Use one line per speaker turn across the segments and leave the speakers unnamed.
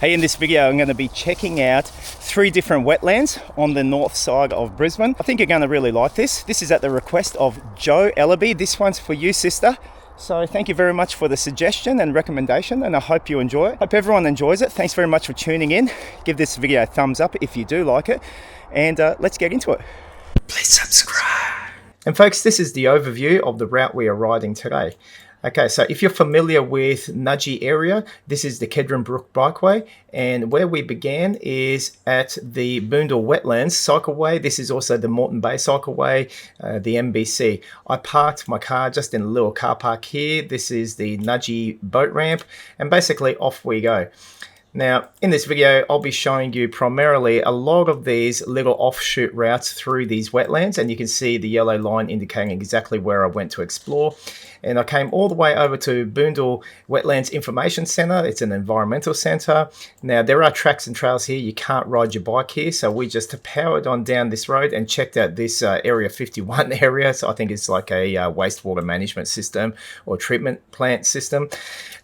Hey, in this video I'm going to be checking out 3 different wetlands on the north side of Brisbane. I think you're going to really like this. This is at the request of Jo Ellerby. This one's for you, sister. So thank you very much for the suggestion and recommendation, and I hope you enjoy it. Hope everyone enjoys it. Thanks very much for tuning in. Give this video a thumbs up if you do like it, and let's get into it. Please subscribe. And folks, this is the overview of the route we are riding today. Okay, so if you're familiar with Nudgee area, this is the Kedron Brook Bikeway, and where we began is at the Boondall Wetlands Cycleway. This is also the Moreton Bay Cycleway, the MBC. I parked my car just in a little car park here. This is the Nudgee boat ramp, and basically off we go. Now, in this video, I'll be showing you primarily a lot of these little offshoot routes through these wetlands, and you can see the yellow line indicating exactly where I went to explore. And I came all the way over to Boondall Wetlands Information Centre. It's an environmental centre. Now, there are tracks and trails here. You can't ride your bike here, so we just powered on down this road and checked out this Area 51 area. So I think it's like a wastewater management system or treatment plant system.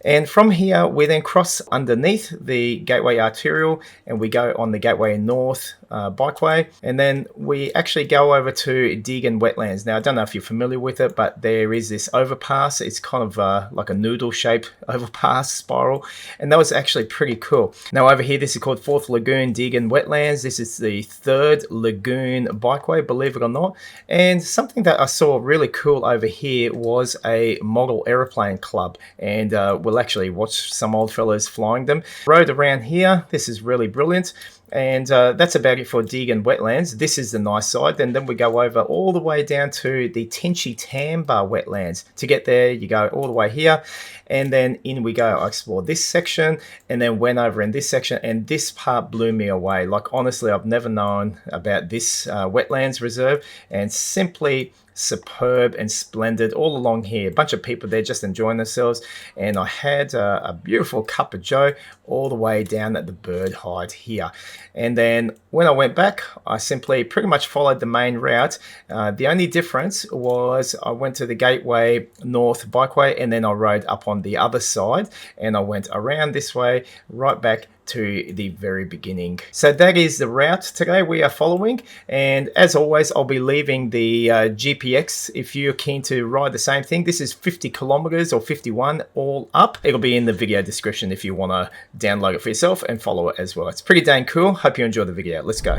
And from here, we then cross underneath the Gateway Arterial and we go on the Gateway North Bikeway. And then we actually go over to Degan Wetlands. Now, I don't know if you're familiar with it, but there is this overpass. It's kind of like a noodle-shaped overpass spiral. And that was actually pretty cool. Now, over here, this is called 4th Lagoon Degan Wetlands. This is the 3rd Lagoon Bikeway, believe it or not. And something that I saw really cool over here was a model aeroplane club. And we'll actually watch some old fellas flying them. Road around here, this is really brilliant. And that's about it for Deagan Wetlands. This is the nice side. And then we go over all the way down to the Tinchi Tamba Wetlands. To get there, you go all the way here. And then in we go. I explored this section and then went over in this section. And this part blew me away. Like, honestly, I've never known about this wetlands reserve. And simply superb and splendid all along here. A bunch of people there just enjoying themselves, and I had a beautiful cup of joe all the way down at the bird hide here. And then when I went back, I simply pretty much followed the main route. The only difference was I went to the Gateway North Bikeway, and then I rode up on the other side, and I went around this way right back to the very beginning. So that is the route today we are following, and as always, I'll be leaving the GPX if you're keen to ride the same thing. This is 50 kilometers or 51 all up. It'll be in the video description if you want to download it for yourself and follow it as well. It's pretty dang cool. Hope you enjoy the video. Let's go.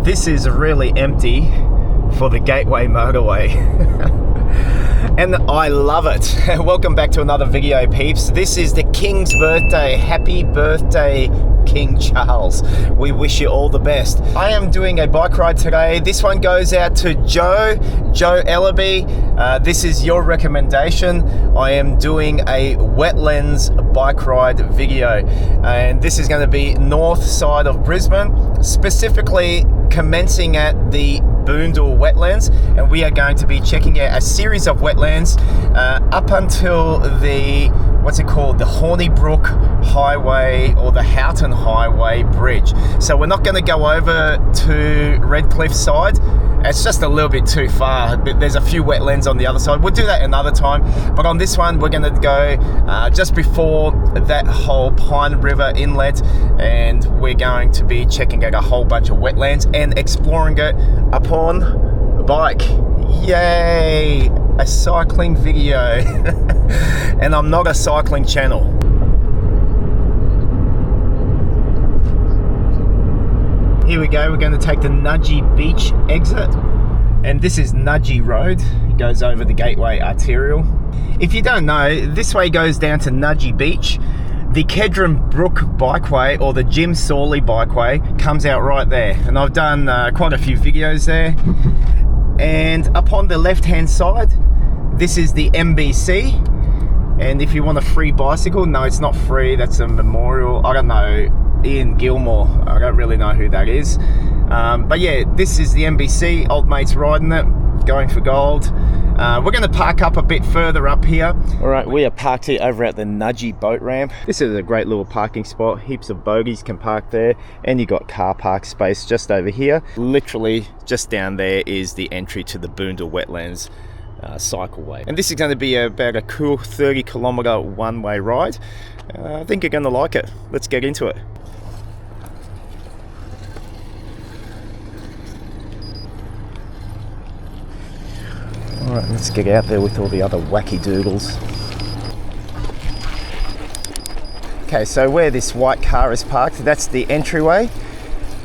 This is really empty for the Gateway Motorway. And I love it. Welcome back to another video, peeps. This is the King's birthday. Happy birthday, King Charles. We wish you all the best. I am doing a bike ride today. This one goes out to Jo Ellerby. This is your recommendation. I am doing a wetlands bike ride video, and this is going to be north side of Brisbane, specifically commencing at the Boondall Wetlands, and we are going to be checking out a series of wetlands up until the, what's it called, the Hornybrook Highway or the Houghton Highway Bridge. So we're not going to go over to Redcliffe side. It's just a little bit too far. There's a few wetlands on the other side. We'll do that another time. But on this one, we're going to go just before that whole Pine River inlet, and we're going to be checking out a whole bunch of wetlands and exploring it upon the bike. Yay! A cycling video. And I'm not a cycling channel. Here we go, we're going to take the Nudgee Beach exit, and this is Nudgee Road. It goes over the Gateway Arterial. If you don't know, this way goes down to Nudgee Beach. The Kedron Brook Bikeway, or the Jim Sawley Bikeway, comes out right there, and I've done quite a few videos there. And up on the left hand side, this is the MBC. And if you want a free bicycle, no, it's not free, that's a memorial. I don't know, Ian Gilmore, I don't really know who that is, but yeah, this is the MBC. Old mate's riding it, going for gold. We're going to park up a bit further up here. All right, we are parked here over at the Nudgee boat ramp. This is a great little parking spot. Heaps of bogies can park there, and you got car park space just over here. Literally just down there is the entry to the Boondall Wetlands cycleway, and this is going to be about a cool 30-kilometer one-way ride. I think you're going to like it. Let's get into it. Alright, let's get out there with all the other wacky doodles. Okay, so where this white car is parked, that's the entryway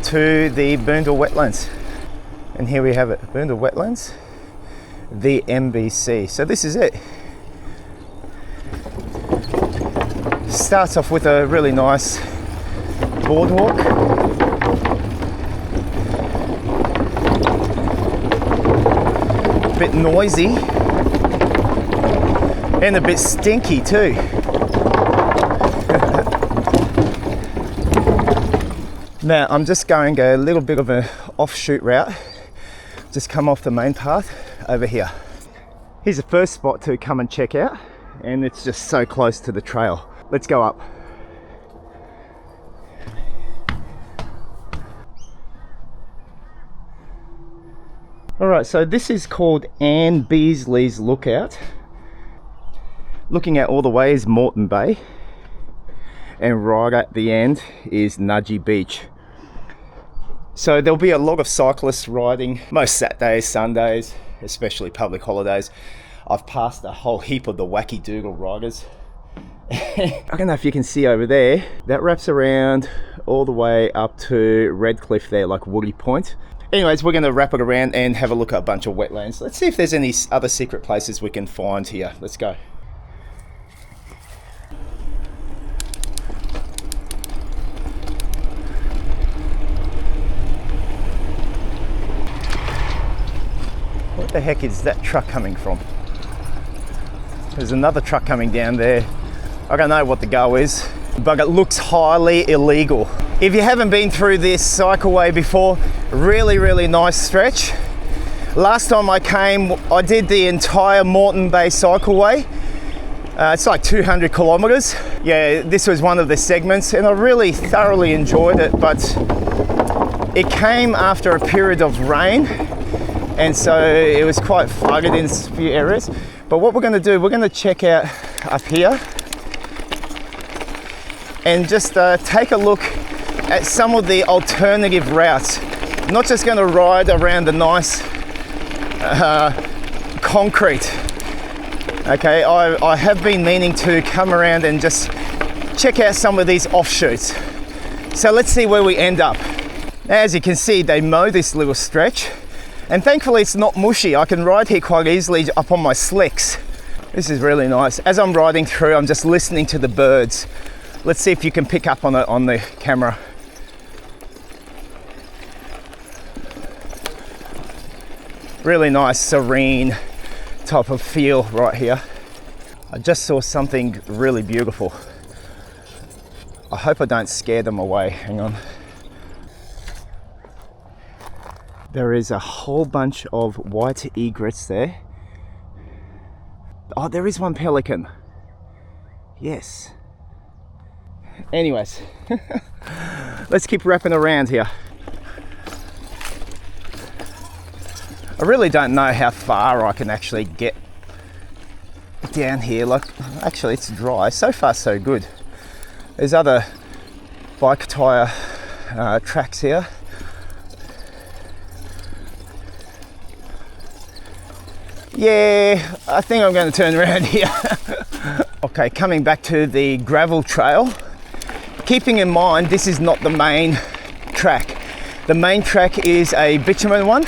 to the Boondall Wetlands. And here we have it, Boondall Wetlands, the MBC. So this is it. Starts off with a really nice boardwalk. A bit noisy and a bit stinky too. Now I'm just going a little bit of an offshoot route, just come off the main path over here. Here's the first spot to come and check out, and it's just so close to the trail. Let's go up. Alright, so this is called Anne Beasley's Lookout. Looking at all the way is Moreton Bay, and right at the end is Nudgee Beach. So there'll be a lot of cyclists riding most Saturdays, Sundays, especially public holidays. I've passed a whole heap of the wacky doodle riders. I don't know if you can see over there, that wraps around all the way up to Redcliffe there, like Woody Point. Anyways, we're going to wrap it around and have a look at a bunch of wetlands. Let's see if there's any other secret places we can find here. Let's go. What the heck is that truck coming from? There's another truck coming down there. I don't know what the go is, but it looks highly illegal. If you haven't been through this cycleway before, really nice stretch. Last time I came, I did the entire Moreton Bay cycleway. It's like 200 kilometers. Yeah, this was one of the segments and I really thoroughly enjoyed it, but it came after a period of rain, and so it was quite flooded in a few areas. But what we're going to do, we're going to check out up here and just take a look at some of the alternative routes. I'm not just going to ride around the nice concrete. Okay, I have been meaning to come around and just check out some of these offshoots. So let's see where we end up. As you can see, they mow this little stretch, and thankfully it's not mushy. I can ride here quite easily up on my slicks. This is really nice. As I'm riding through, I'm just listening to the birds. Let's see if you can pick up on it on the camera. Really nice, serene type of feel right here. I just saw something really beautiful. I hope I don't scare them away. Hang on. There is a whole bunch of white egrets there. Oh, there is one pelican. Yes. Anyways, let's keep wrapping around here. I really don't know how far I can actually get down here. Like, actually it's dry. So far so good. There's other bike tire tracks here. Yeah, I think I'm going to turn around here. Okay, coming back to the gravel trail. Keeping in mind, this is not the main track. The main track is a bitumen one.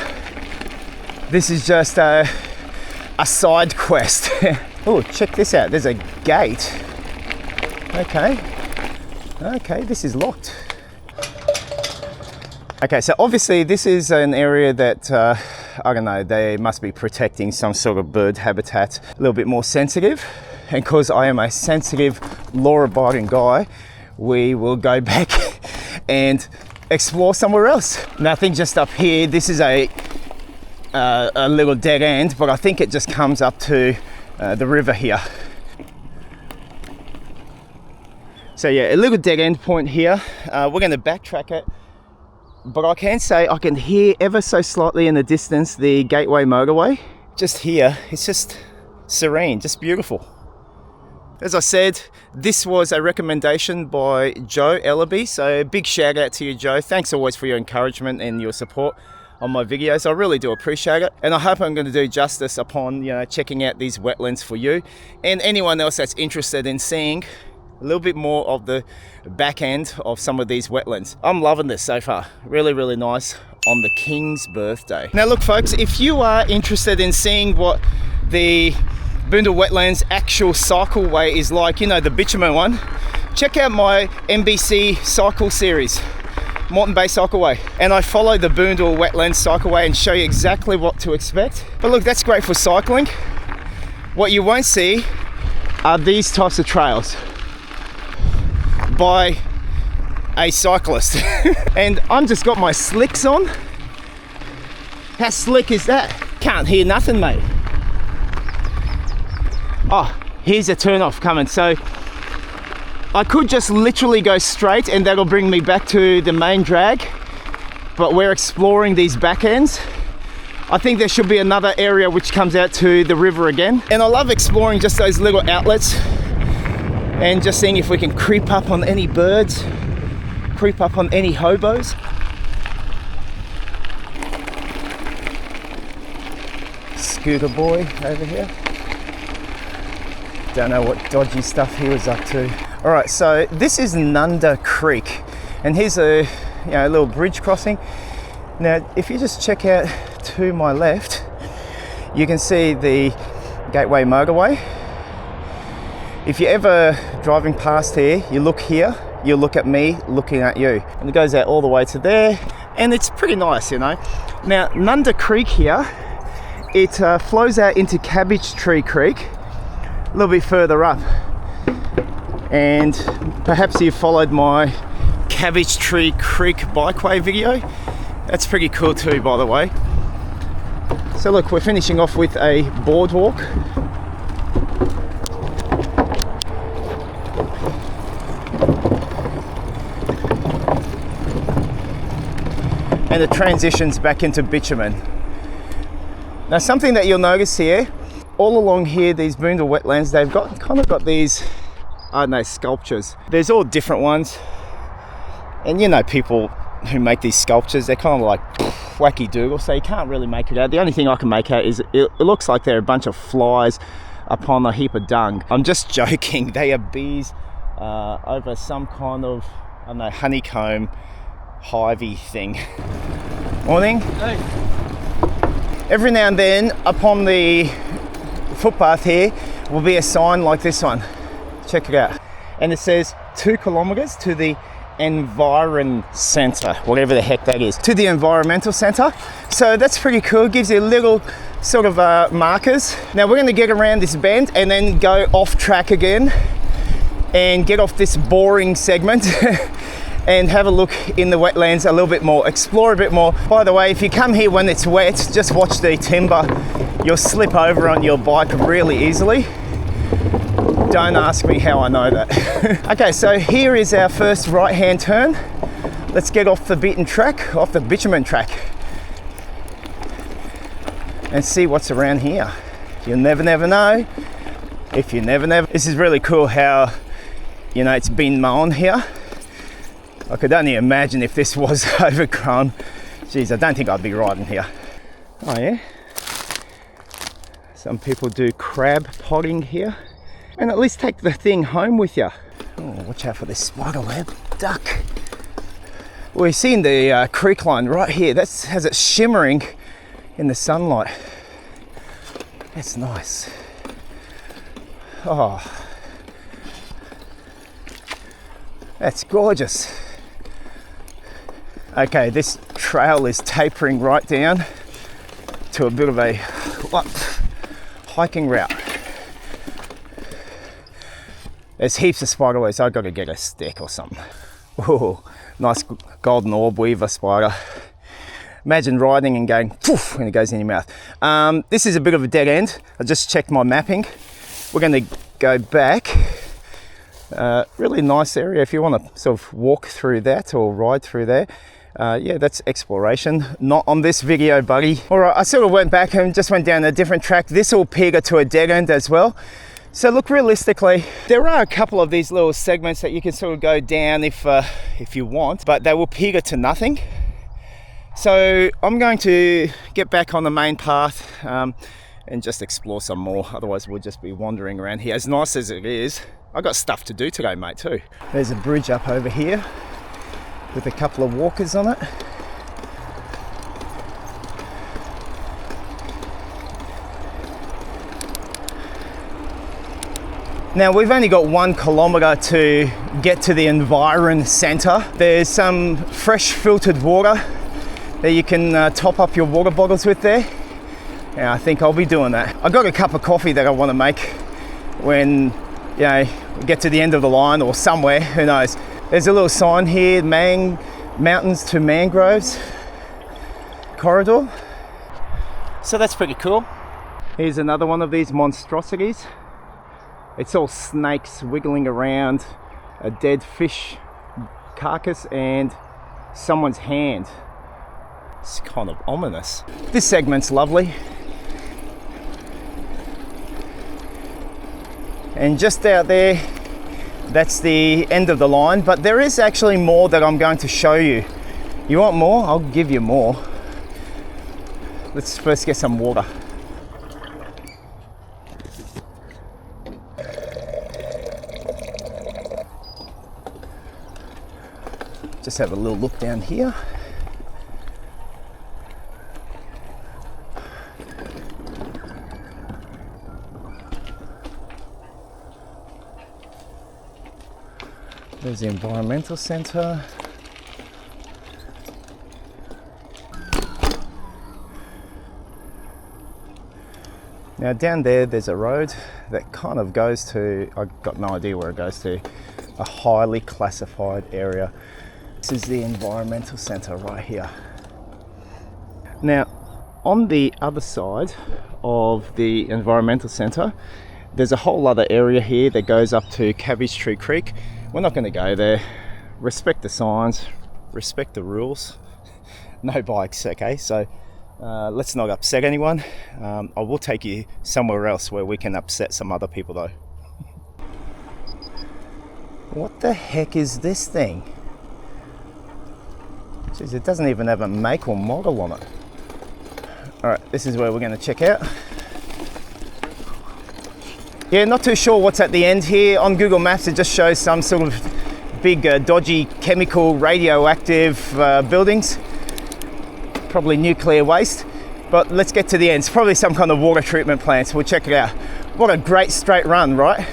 This is just a side quest. Oh, check this out. There's a gate. Okay, this is locked. Okay, so obviously this is an area that, I don't know, they must be protecting some sort of bird habitat, a little bit more sensitive. And because I am a sensitive, law-abiding guy, we will go back and explore somewhere else. Nothing just up here. This is a little dead end, but I think it just comes up to the river here. So yeah, a little dead end point here. We're going to backtrack it, but I can say I can hear ever so slightly in the distance the Gateway motorway. Just here, it's just serene, just beautiful. As I said, this was a recommendation by Jo Ellerby, so big shout out to you, Jo. Thanks always for your encouragement and your support. on my videos. I really do appreciate it, and I hope I'm going to do justice upon, you know, checking out these wetlands for you and anyone else that's interested in seeing a little bit more of the back end of some of these wetlands. I'm loving this so far. Really, really nice on the King's birthday. Now look folks, if you are interested in seeing what the Boondall Wetlands actual cycleway is like, you know, the bitumen one, check out my MBC cycle series, Moreton Bay Cycleway, and I follow the Boondall Wetlands cycleway and show you exactly what to expect. But look, that's great for cycling. What you won't see are these types of trails by a cyclist. And I'm just got my slicks on. How slick is that? Can't hear nothing, mate. Oh, here's a turn off coming. So I could just literally go straight and that'll bring me back to the main drag, but we're exploring these back ends. I think there should be another area which comes out to the river again. And I love exploring just those little outlets and just seeing if we can creep up on any birds, creep up on any hobos. Scooter boy over here. Don't know what dodgy stuff he was up to. All right, so this is Nanda Creek, and here's a little bridge crossing. Now, if you just check out to my left, you can see the Gateway Motorway. If you're ever driving past here, you look here, you look at me looking at you, and it goes out all the way to there, and it's pretty nice, you know. Now, Nanda Creek here, it flows out into Cabbage Tree Creek a little bit further up, and perhaps you followed my Cabbage Tree Creek Bikeway video. That's pretty cool too, by the way. So look, we're finishing off with a boardwalk. And it transitions back into bitumen. Now, something that you'll notice here, all along here, these Boondall Wetlands, they've kind of got these, I don't know, sculptures. There's all different ones. And you know, people who make these sculptures, they're kind of like wacky doodle, so you can't really make it out. The only thing I can make out is it looks like they're a bunch of flies upon a heap of dung. I'm just joking. They are bees over some kind of, I don't know, honeycomb hivey thing. Morning. Hey. Every now and then upon the footpath here will be a sign like this one. Check it out. And it says 2 kilometers to the Environ Centre, whatever the heck that is, to the environmental centre. So that's pretty cool. It gives you little sort of markers. Now we're going to get around this bend and then go off track again and get off this boring segment and have a look in the wetlands a little bit more, explore a bit more. By the way, if you come here when it's wet, just watch the timber. You'll slip over on your bike really easily. Don't ask me how I know that. Okay, so here is our first right-hand turn. Let's get off the beaten track, off the bitumen track, and see what's around here. You'll never know. If you never. This is really cool how, you know, it's been mown here. I could only imagine if this was overgrown. Geez, I don't think I'd be riding here. Oh yeah. Some people do crab potting here. And at least take the thing home with you. Oh, watch out for this spider web. Duck. We're seeing the creek line right here. That has it shimmering in the sunlight. That's nice. Oh, that's gorgeous. Okay, this trail is tapering right down to a bit of a hiking route. There's heaps of spiderwebs. I've got to get a stick or something. Oh, nice golden orb weaver spider. Imagine riding and going poof when it goes in your mouth. This is a bit of a dead end. I just checked my mapping. We're going to go back. Really nice area if you want to sort of walk through that or ride through there. Yeah, that's exploration. Not on this video, buddy. All right, I sort of went back and just went down a different track. This will pigger to a dead end as well. So look, realistically, there are a couple of these little segments that you can sort of go down if you want, but they will pigger to nothing. So I'm going to get back on the main path and just explore some more. Otherwise we'll just be wandering around here. As nice as it is, I've got stuff to do today, mate, too. There's a bridge up over here with a couple of walkers on it. Now we've only got 1 kilometre to get to the Environ Centre. There's some fresh filtered water that you can top up your water bottles with there. Yeah, I think I'll be doing that. I've got a cup of coffee that I want to make when, you know, we get to the end of the line or somewhere, who knows. There's a little sign here, Mountains to Mangroves corridor. So that's pretty cool. Here's another one of these monstrosities. It's all snakes wiggling around, a dead fish carcass and someone's hand. It's kind of ominous. This segment's lovely. And just out there, that's the end of the line, but there is actually more that I'm going to show you. You want more? I'll give you more. Let's first get some water. Just have a little look down here. There's the environmental centre. Now down there's a road that kind of goes to, I've got no idea where it goes to, a highly classified area. This is the environmental centre right here. Now, on the other side of the environmental centre, there's a whole other area here that goes up to Cabbage Tree Creek. We're not going to go there. Respect the signs, respect the rules. No bikes, okay? So let's not upset anyone. I will take you somewhere else where we can upset some other people though. What the heck is this thing? Jeez, it doesn't even have a make or model on it. Alright, this is where we're going to check out. Yeah, not too sure what's at the end here. On Google Maps it just shows some sort of big dodgy chemical radioactive buildings. Probably nuclear waste. But let's get to the end. It's probably some kind of water treatment plant, so we'll check it out. What a great straight run, right?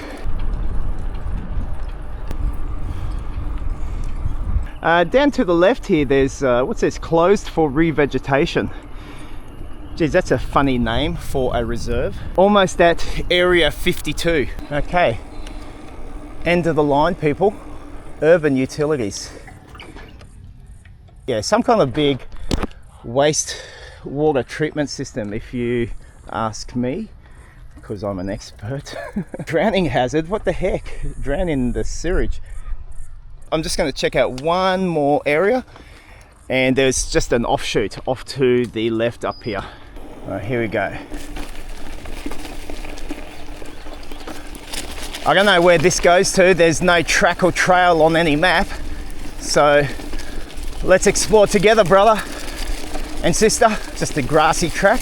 Down to the left here, there's, what's this? Closed for revegetation. Geez, that's a funny name for a reserve. Almost at Area 52. Okay. End of the line, people. Urban utilities. Yeah, some kind of big waste water treatment system, if you ask me, because I'm an expert. Drowning hazard, what the heck? Drown in the sewage. I'm just going to check out one more area, and there's just an offshoot off to the left up here. Here we go. I don't know where this goes to. There's no track or trail on any map, so let's explore together, brother and sister. Just a grassy track.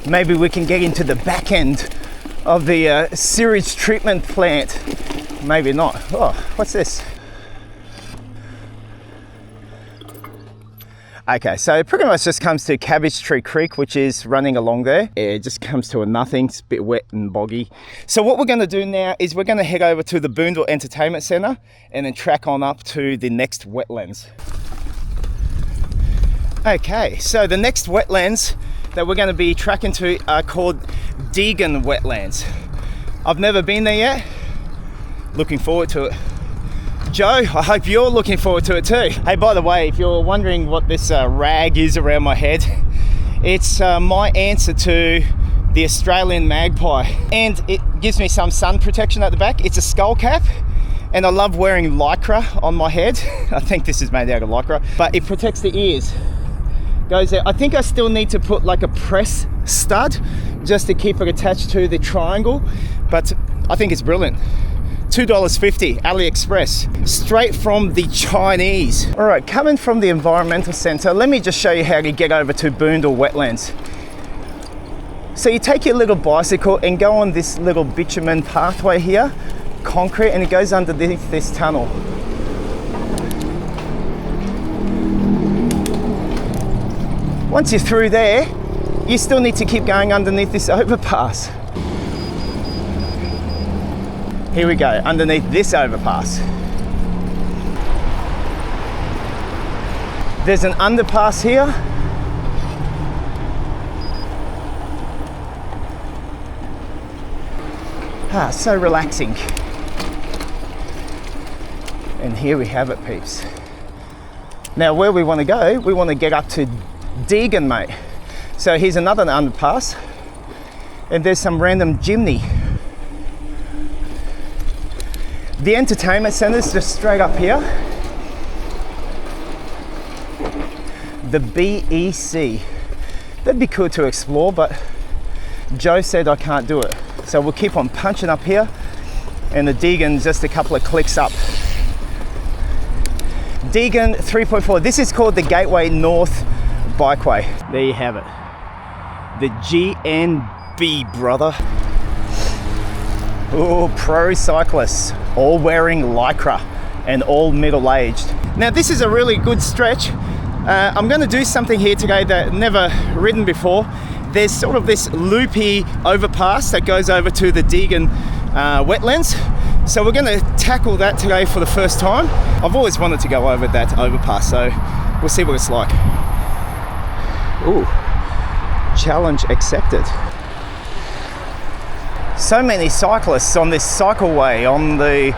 Maybe we can get into the back end of the sewage treatment plant. Maybe not. Oh, what's this? Okay, so it pretty much just comes to Cabbage Tree Creek, which is running along there. It just comes to a nothing. It's a bit wet and boggy. So what we're going to do now is we're going to head over to the Boondall Entertainment Centre and then track on up to the next wetlands. Okay, so the next wetlands that we're going to be tracking to are called Degan Wetlands. I've never been there yet. Looking forward to it. Joe, I hope you're looking forward to it too. Hey, by the way, if you're wondering what this rag is around my head, it's my answer to the Australian magpie, and it gives me some sun protection at the back. It's a skull cap, and I love wearing lycra on my head. I think this is made out of lycra, but it protects the ears. Goes there. I think I still need to put like a press stud just to keep it attached to the triangle, but I think it's brilliant. $2.50, AliExpress, straight from the Chinese. All right, coming from the environmental center, let me just show you how to get over to Boondall Wetlands. So you take your little bicycle and go on this little bitumen pathway here, concrete, and it goes underneath this tunnel. Once you're through there, you still need to keep going underneath this overpass. Here we go, underneath this overpass. There's an underpass here. Ah, so relaxing. And here we have it, peeps. Now where we want to go, we want to get up to Degan, mate. So here's another underpass, and there's some random chimney. The entertainment centre is just straight up here. The BEC. That'd be cool to explore, but Joe said I can't do it. So we'll keep on punching up here, and the Degan's just a couple of clicks up. Degan 3.4. This is called the Gateway North Bikeway. There you have it. The GNB, brother. Oh, pro cyclists, all wearing Lycra and all middle-aged. Now this is a really good stretch. I'm going to do something here today that I've never ridden before. There's sort of this loopy overpass that goes over to the Degan Wetlands. So we're going to tackle that today for the first time. I've always wanted to go over that overpass, so we'll see what it's like. Ooh, challenge accepted. So many cyclists on this cycleway on the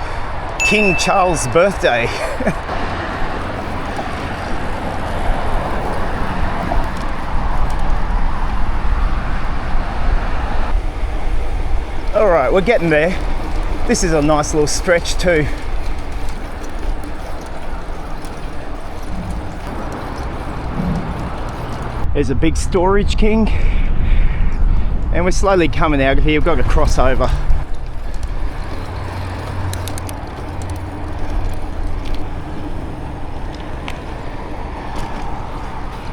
King Charles' birthday. All right, we're getting there. This is a nice little stretch too. There's a big storage king, and we're slowly coming out of here. We've got to cross over.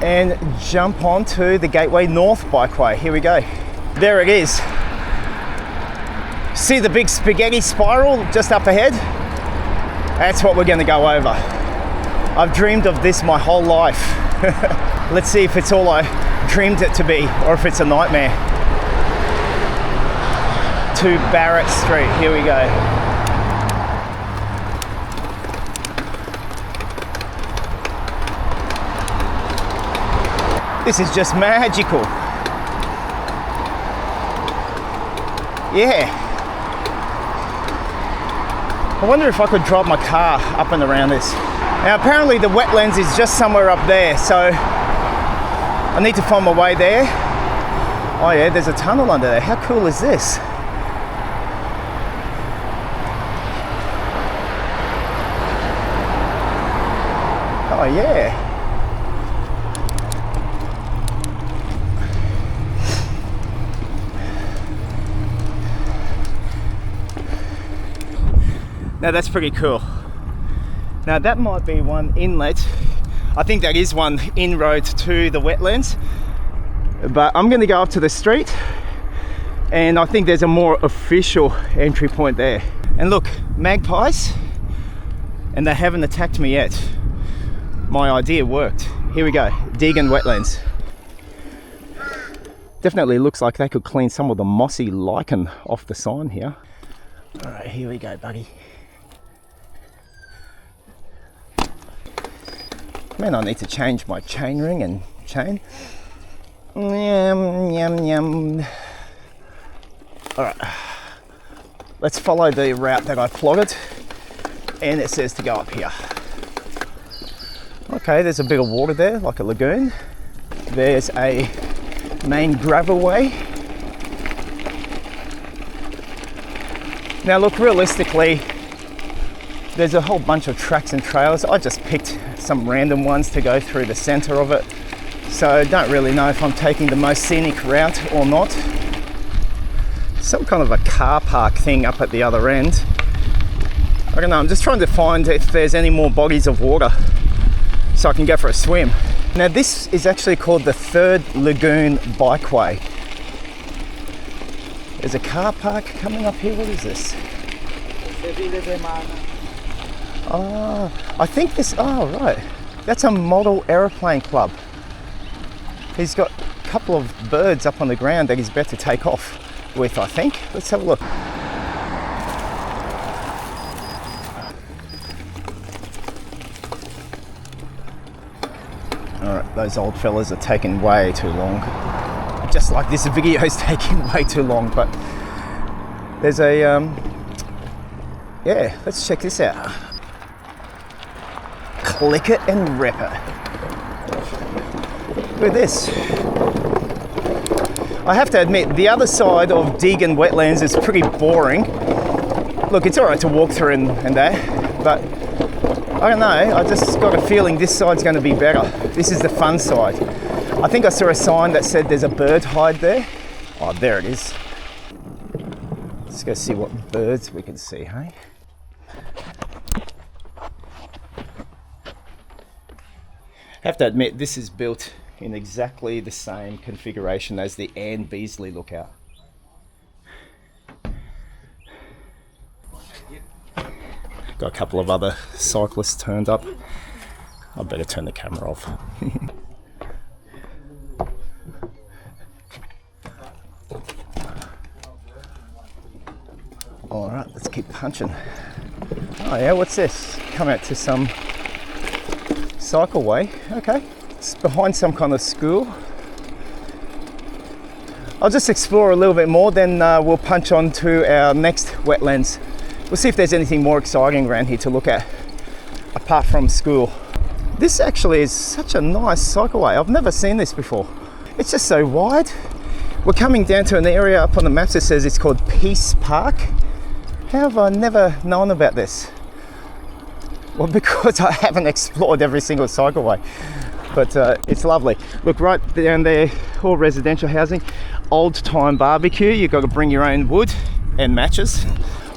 And jump onto the Gateway North Bikeway. Here we go. There it is. See the big spaghetti spiral just up ahead? That's what we're going to go over. I've dreamed of this my whole life. Let's see if it's all I dreamed it to be, or if it's a nightmare. To Barrett Street, here we go. This is just magical. Yeah. I wonder if I could drive my car up and around this. Now apparently the wetlands is just somewhere up there, so I need to find my way there. Oh yeah, there's a tunnel under there. How cool is this? Oh yeah. Now that's pretty cool. Now that might be one inlet. I think that is one inroad to the wetlands. But I'm going to go up to the street, and I think there's a more official entry point there. And look, magpies, and they haven't attacked me yet. My idea worked. Here we go, Degan Wetlands. Definitely looks like they could clean some of the mossy lichen off the sign here. All right, here we go, buddy. Man, I need to change my chain ring and chain. Yum, yum, yum. All right, let's follow the route that I plotted, and it says to go up here. Okay, there's a bit of water there, like a lagoon. There's a main gravel way. Now look, realistically, there's a whole bunch of tracks and trails. I just picked some random ones to go through the center of it. So I don't really know if I'm taking the most scenic route or not. Some kind of a car park thing up at the other end. I don't know, I'm just trying to find if there's any more bodies of water so I can go for a swim. Now this is actually called the Third Lagoon Bikeway. There's a car park coming up here. What is this? Oh, I think this, oh right. That's a model aeroplane club. He's got a couple of birds up on the ground that he's about to take off with, I think. Let's have a look. Alright, those old fellas are taking way too long. Just like this video is taking way too long, but there's a, yeah, let's check this out. Click it and rip it. Look at this. I have to admit, the other side of Deagan Wetlands is pretty boring. Look, it's alright to walk through and that, but I don't know, I just got a feeling this side's going to be better. This is the fun side. I think I saw a sign that said there's a bird hide there. Oh, there it is. Let's go see what birds we can see, hey? I have to admit, this is built in exactly the same configuration as the Ann Beasley Lookout. Got a couple of other cyclists turned up. I better turn the camera off. Alright, let's keep punching. Oh yeah, what's this? Come out to some cycleway. Okay, it's behind some kind of school. I'll just explore a little bit more, then we'll punch on to our next wetlands. We'll see if there's anything more exciting around here to look at, apart from school. This actually is such a nice cycleway. I've never seen this before. It's just so wide. We're coming down to an area up on the maps that says it's called Peace Park. How have I never known about this? Well, because I haven't explored every single cycleway. But it's lovely. Look, right down there, all residential housing. Old time barbecue. You've got to bring your own wood and matches.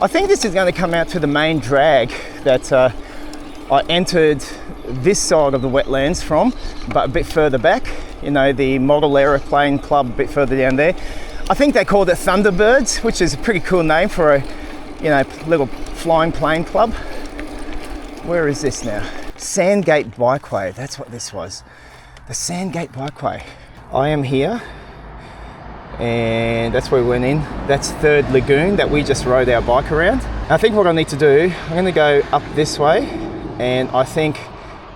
I think this is going to come out to the main drag that I entered this side of the wetlands from, but a bit further back. You know, the model aeroplane club a bit further down there. I think they called it Thunderbirds, which is a pretty cool name for a, you know, little flying plane club. Where is this now? Sandgate Bikeway, that's what this was. The Sandgate Bikeway. I am here, and that's where we went in. That's Third Lagoon that we just rode our bike around. I think what I need to do, I'm going to go up this way, and I think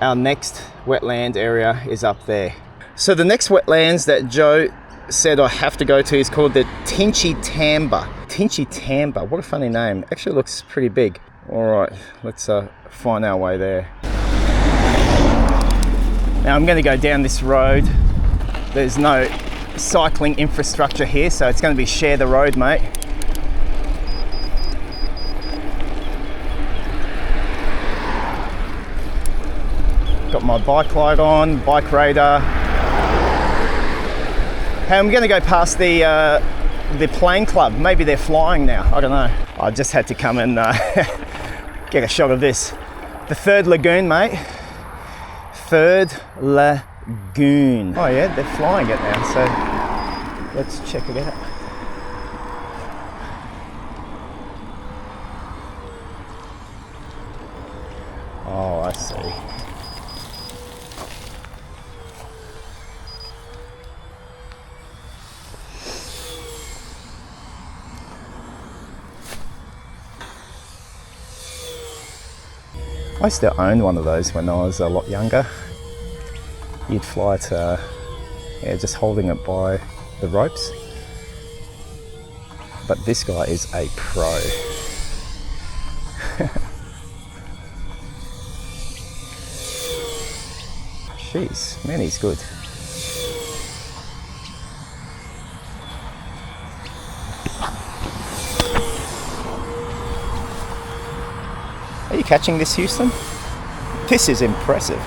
our next wetland area is up there. So the next wetlands that Jo said I have to go to is called the Tinchi Tamba. Tinchi Tamba, what a funny name. Actually looks pretty big. All right, let's find our way there. Now I'm going to go down this road. There's no cycling infrastructure here, so it's going to be share the road, mate. Got my bike light on, bike radar. Hey, I'm going to go past the plane club. Maybe they're flying now, I don't know. I just had to come and get a shot of this. The Third Lagoon, mate. Third Lagoon. Oh yeah, they're flying it now, so let's check it out. Oh, I see. I used to own one of those when I was a lot younger. You'd fly it, yeah, just holding it by the ropes. But this guy is a pro. Jeez, man, he's good. Are you catching this, Houston? This is impressive.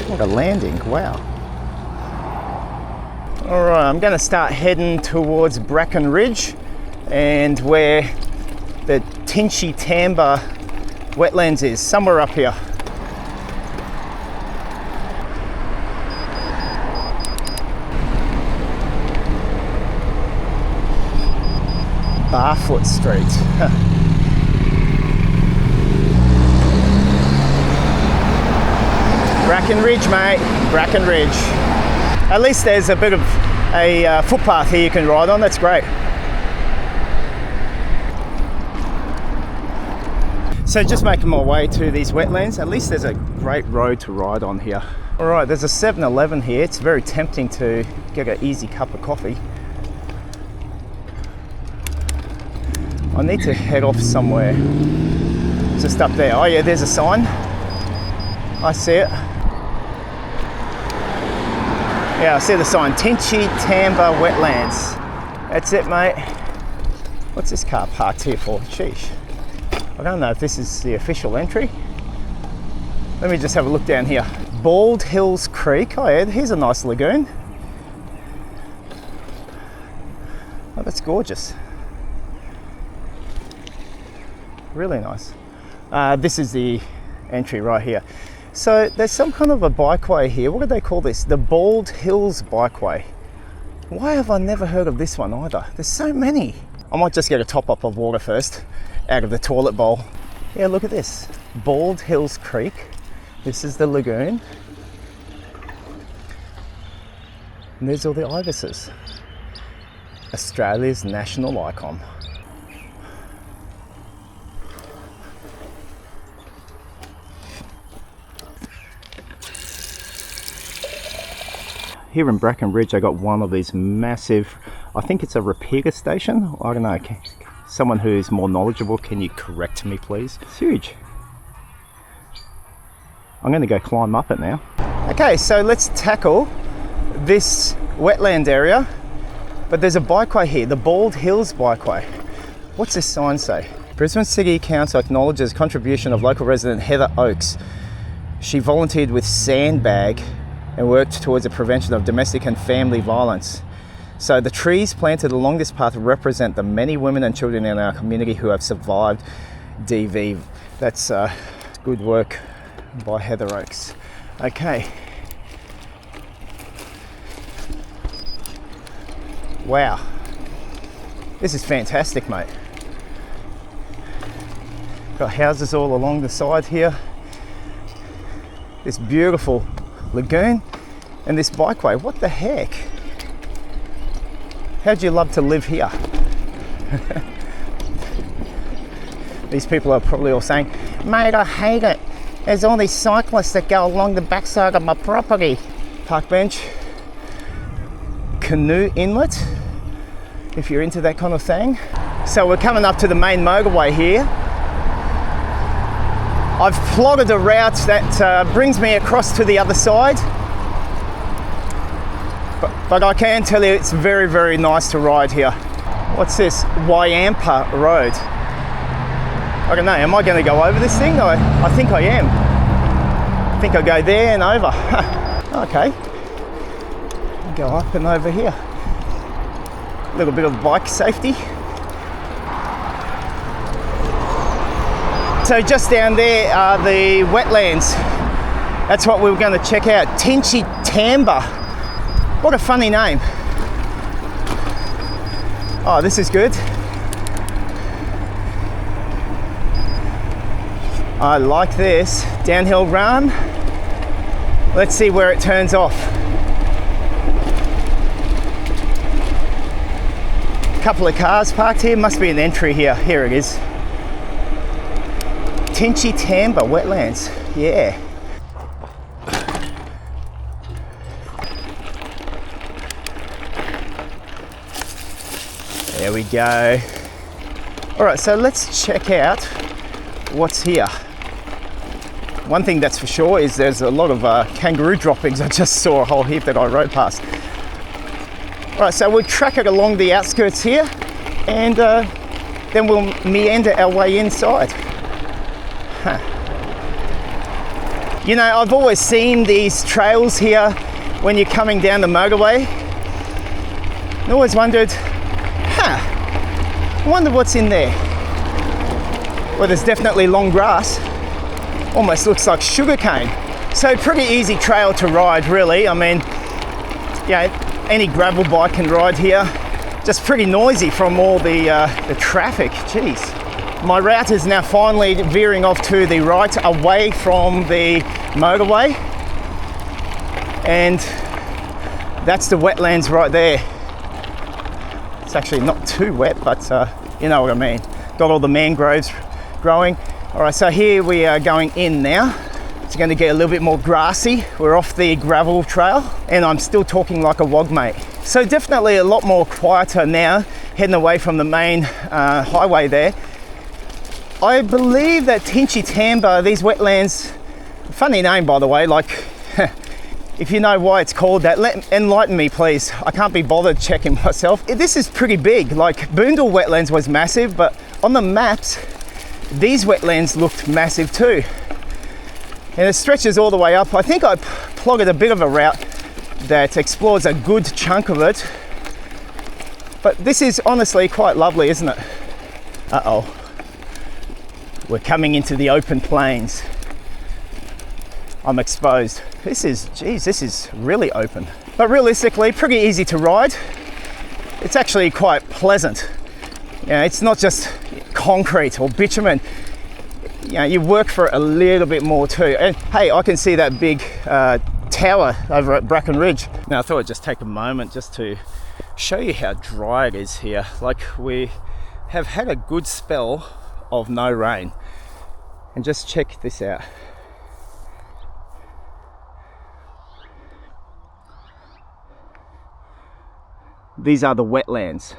What a landing, wow. All right, I'm gonna start heading towards Bracken Ridge and where the Tinchi Tamba Wetlands is, somewhere up here. Barfoot Street. Bracken Ridge, mate. Bracken Ridge. At least there's a bit of a footpath here you can ride on. That's great. So just making my way to these wetlands. At least there's a great road to ride on here. All right, there's a 7-Eleven here. It's very tempting to get an easy cup of coffee. I need to head off somewhere. Just up there. Oh yeah, there's a sign. I see it. Yeah, I see the sign. Tinchi Tamba Wetlands. That's it, mate. What's this car parked here for? Sheesh. I don't know if this is the official entry. Let me just have a look down here. Bald Hills Creek. Oh yeah, here's a nice lagoon. Oh, that's gorgeous. Really nice. This is the entry right here. So there's some kind of a bikeway here. What do they call this? The Bald Hills Bikeway. Why have I never heard of this one either? There's so many. I might just get a top up of water first out of the toilet bowl. Yeah, look at this. Bald Hills Creek. This is the lagoon. And there's all the ibises. Australia's national icon. Here in Bracken Ridge, I got one of these massive, I think it's a repeater station. I don't know. Someone who's more knowledgeable, can you correct me, please? It's huge. I'm going to go climb up it now. Okay, so let's tackle this wetland area. But there's a bikeway here, the Bald Hills Bikeway. What's this sign say? Brisbane City Council acknowledges contribution of local resident Heather Oakes. She volunteered with Sandbag and worked towards the prevention of domestic and family violence. So the trees planted along this path represent the many women and children in our community who have survived DV. That's good work by Heather Oakes. Okay. Wow. This is fantastic, mate. Got houses all along the side here. This beautiful lagoon and this bikeway. What the heck? How'd you love to live here? These people are probably all saying, mate, I hate it. There's all these cyclists that go along the backside of my property. Park bench, canoe inlet, if you're into that kind of thing. So we're coming up to the main motorway here. I've plotted a route that brings me across to the other side, but I can tell you it's very, very nice to ride here. What's this? Wyampa Road. I don't know, am I going to go over this thing? I think I am. I think I go there and over. Okay, go up and over here. A little bit of bike safety. So just down there are the wetlands. That's what we were going to check out. Tinchi Tamba. What a funny name. Oh, this is good. I like this. Downhill run. Let's see where it turns off. A couple of cars parked here. Must be an entry here. Here it is. Tinchi Tamba Wetlands, yeah. There we go. All right, so let's check out what's here. One thing that's for sure is there's a lot of kangaroo droppings. I just saw a whole heap that I rode past. All right, so we'll track it along the outskirts here and then we'll meander our way inside. Huh. You know, I've always seen these trails here when you're coming down the motorway. I always wondered, I wonder what's in there. Well, there's definitely long grass. Almost looks like sugarcane. So pretty easy trail to ride, really. I mean, yeah, any gravel bike can ride here. Just pretty noisy from all the traffic. Jeez. My route is now finally veering off to the right, away from the motorway, and that's the wetlands right there. It's actually not too wet, but you know what I mean. Got all the mangroves growing. All right, so here we are going in now. It's going to get a little bit more grassy. We're off the gravel trail, and I'm still talking like a wog mate. So definitely a lot more quieter now, heading away from the main highway there. I believe that Tinchi Tamba, these wetlands, funny name by the way, like if you know why it's called that, enlighten me please. I can't be bothered checking myself. This is pretty big. Like Boondall Wetlands was massive, but on the maps, these wetlands looked massive too. And it stretches all the way up. I think I plotted a bit of a route that explores a good chunk of it. But this is honestly quite lovely, isn't it? Uh-oh. We're coming into the open plains. I'm exposed. This is really open. But realistically, pretty easy to ride. It's actually quite pleasant. You know, it's not just concrete or bitumen. You know, you work for it a little bit more too. And hey, I can see that big tower over at Bracken Ridge. Now I thought I'd just take a moment just to show you how dry it is here. Like we have had a good spell of no rain, and just check this out. These are the wetlands.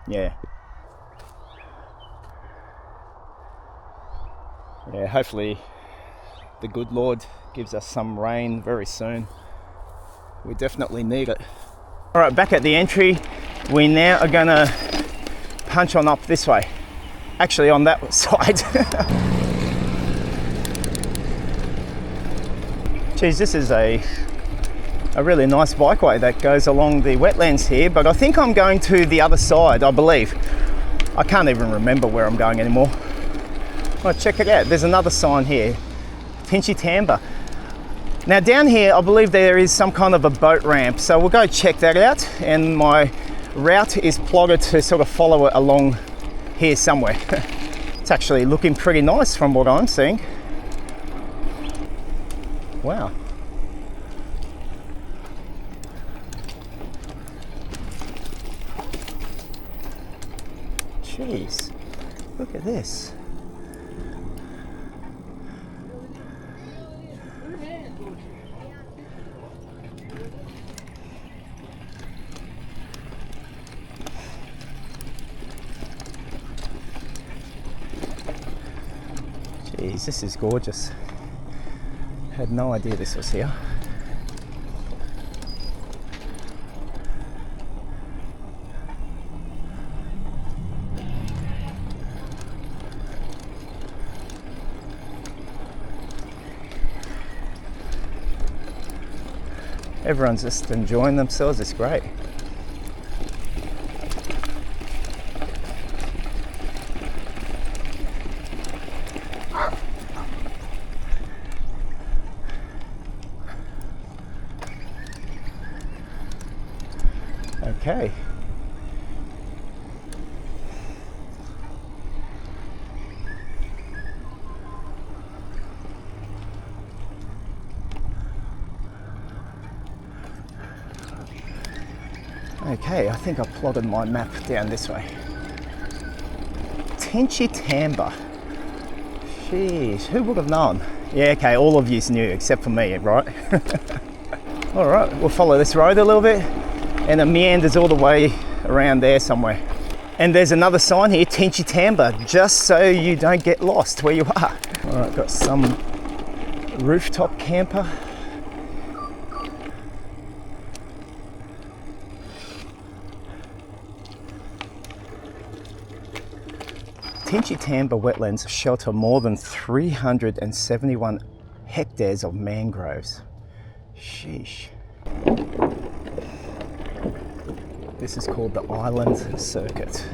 Yeah, hopefully the good Lord gives us some rain very soon. We definitely need it. All right, back at the entry, we now are gonna punch on up this way. Actually on that side. Geez, this is a really nice bikeway that goes along the wetlands here, but I think I'm going to the other side, I believe. I can't even remember where I'm going anymore. Oh, check it out, there's another sign here, Tinchi Tamba. Now down here, I believe there is some kind of a boat ramp, so we'll go check that out, and my route is plotted to sort of follow it along here somewhere. It's actually looking pretty nice from what I'm seeing. Wow. Jeez, look at this. Jeez, this is gorgeous. Had no idea this was here. Everyone's just enjoying themselves, it's great. Okay. Okay, I think I plotted my map down this way. Tinchi Tamba. Jeez, who would have known? Yeah, okay, all of you knew except for me, right? All right, we'll follow this road a little bit, and it meanders all the way around there somewhere. And there's another sign here, Tinchi Tamba, just so you don't get lost where you are. All right, got some rooftop camper. Tinchi Tamba Wetlands shelter more than 371 hectares of mangroves. Sheesh. This is called the Island Circuit.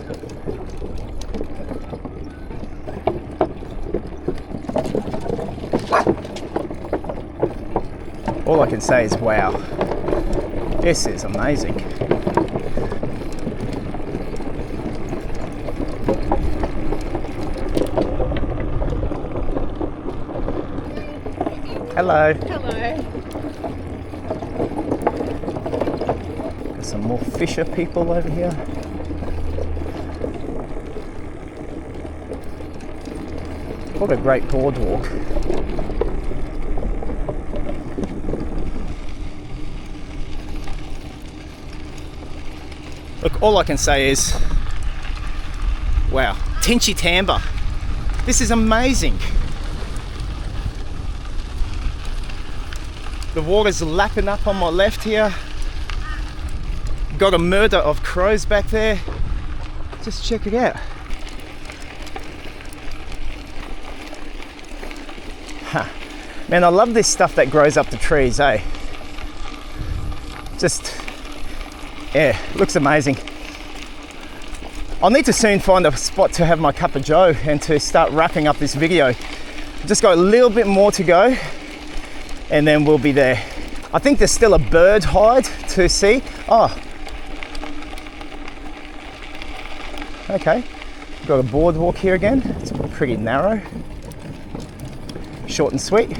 All I can say is wow, this is amazing. Hello.
Hello.
There's some more fisher people over here. What a great boardwalk. Look, all I can say is, wow, Tinchi Tamba. This is amazing. The water's lapping up on my left here. Got a murder of crows back there. Just check it out. Huh. Man, I love this stuff that grows up the trees, eh? Just, yeah, looks amazing. I'll need to soon find a spot to have my cup of joe and to start wrapping up this video. Just got a little bit more to go and then we'll be there. I think there's still a bird hide to see. Oh, okay. Got a boardwalk here again. It's pretty narrow. Short and sweet.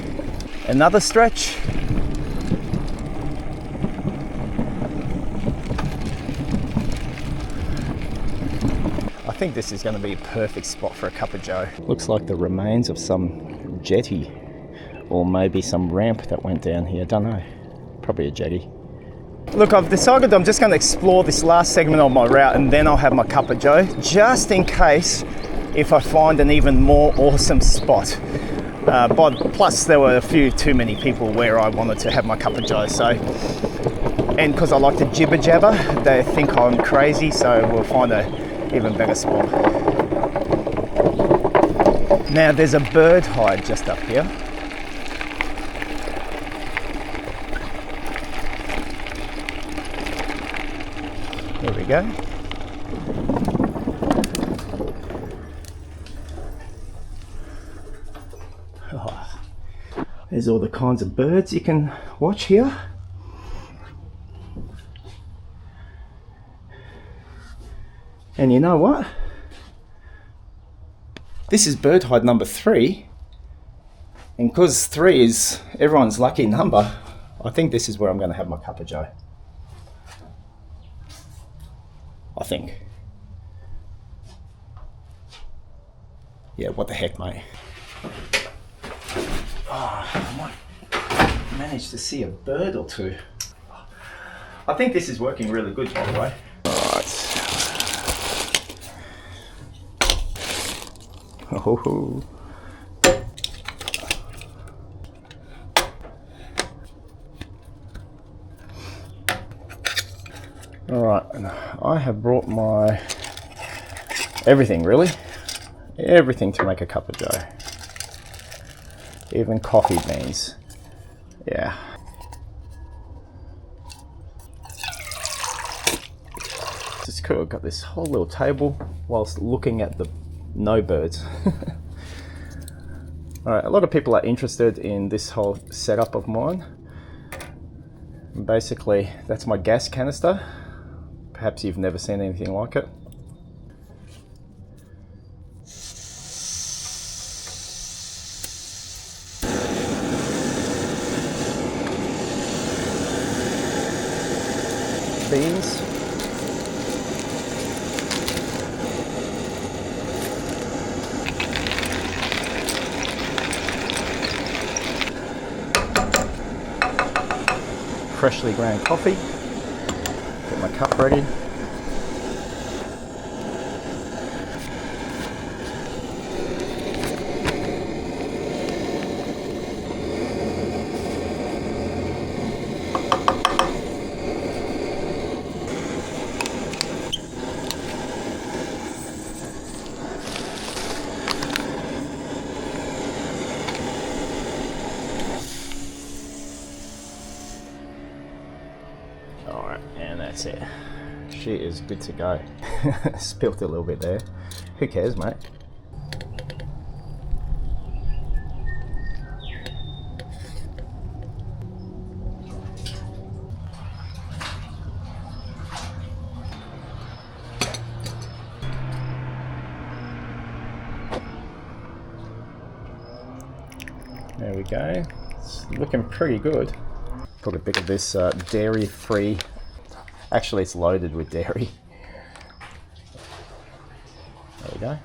Another stretch. I think this is going to be a perfect spot for a cup of joe. Looks like the remains of some jetty or maybe some ramp that went down here. Don't know. Probably a jetty. Look, I've decided I'm just going to explore this last segment of my route and then I'll have my cup of joe, just in case if I find an even more awesome spot. But plus there were a few too many people where I wanted to have my cup of joe, so, and because I like to jibber jabber, they think I'm crazy, so we'll find a even better spot. Now there's a bird hide just up here. There we go. Oh, there's all the kinds of birds you can watch here. And you know what? This is bird hide number 3. And because 3 is everyone's lucky number, I think this is where I'm going to have my cup of joe. I think. Yeah, what the heck, mate. Oh, I might manage to see a bird or two. I think this is working really good, by the way. Alright. Oh. Alright, I have brought my everything, really. Everything to make a cup of joe. Even coffee beans. Yeah. Just cool, I've got this whole little table whilst looking at the no birds. Alright, a lot of people are interested in this whole setup of mine. Basically, that's my gas canister. Perhaps you've never seen anything like it. Beans. Freshly ground coffee. Get my cup ready. Alright, and that's it. she is good to go. Spilt a little bit there. Who cares, mate? There we go. It's looking pretty good. Put a bit of this dairy-free. Actually, it's loaded with dairy. There we go.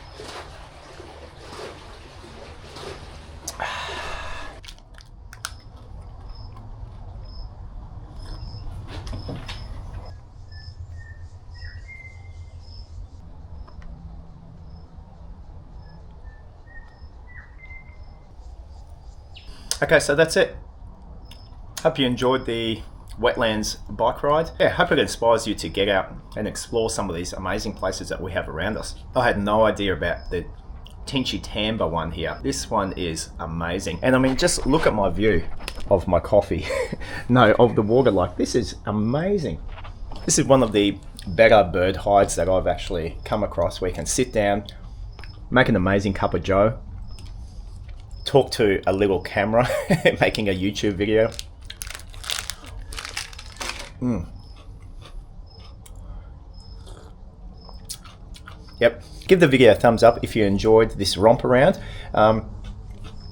Okay, so that's it. Hope you enjoyed the wetlands bike ride. Yeah, hope it inspires you to get out and explore some of these amazing places that we have around us. I had no idea about the Tinchi Tamba one here. This one is amazing. And I mean, just look at my view of my coffee. No, of the water. Like, this is amazing. This is one of the better bird hides that I've actually come across, where you can sit down, make an amazing cup of joe, talk to a little camera, making a YouTube video. Yep, give the video a thumbs up if you enjoyed this romp around.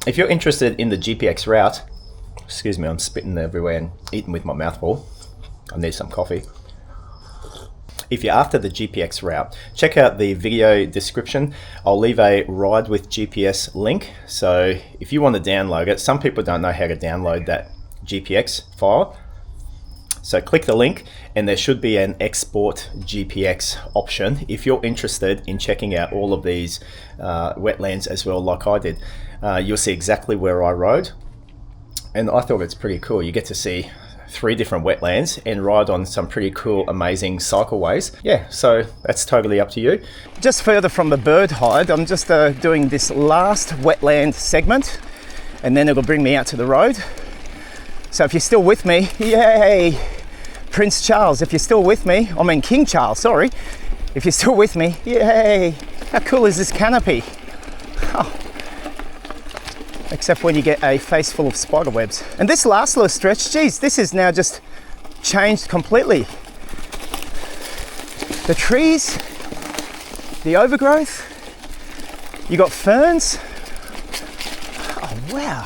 If you're interested in the GPX route, excuse me, I'm spitting everywhere and eating with my mouth full. I need some coffee. If you're after the GPX route, check out the video description. I'll leave a ride with GPS link. So if you want to download it, some people don't know how to download that GPX file. So click the link and there should be an export GPX option if you're interested in checking out all of these wetlands as well, like I did. You'll see exactly where I rode. And I thought it's pretty cool. You get to see 3 different wetlands and ride on some pretty cool, amazing cycleways. Yeah, so that's totally up to you. Just further from the bird hide, I'm just doing this last wetland segment, and then it'll bring me out to the road. So if you're still with me, yay! Prince Charles, if you're still with me, I mean King Charles, sorry. If you're still with me, yay! How cool is this canopy? Oh. Except when you get a face full of spider webs. And this last little stretch, geez, this is now just changed completely. The trees, the overgrowth, you got ferns. Oh wow.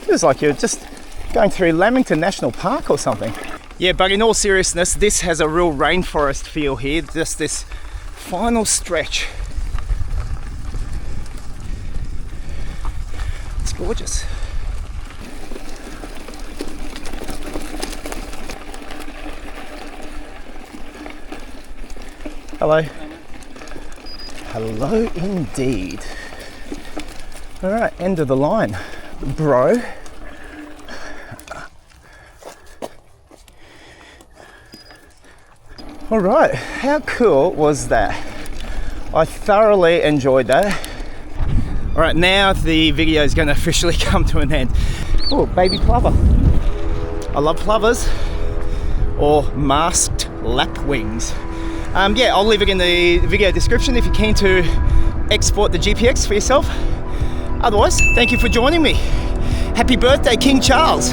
Feels like you're just going through Lamington National Park or something. Yeah, but in all seriousness, this has a real rainforest feel here, just this final stretch. Gorgeous. Hello. Hello indeed. All right, end of the line, bro. All right, how cool was that? I thoroughly enjoyed that. All right, now the video is going to officially come to an end. Oh, baby plover. I love plovers, or masked lapwings. Yeah, I'll leave it in the video description if you're keen to export the GPX for yourself. Otherwise, thank you for joining me. Happy birthday, King Charles.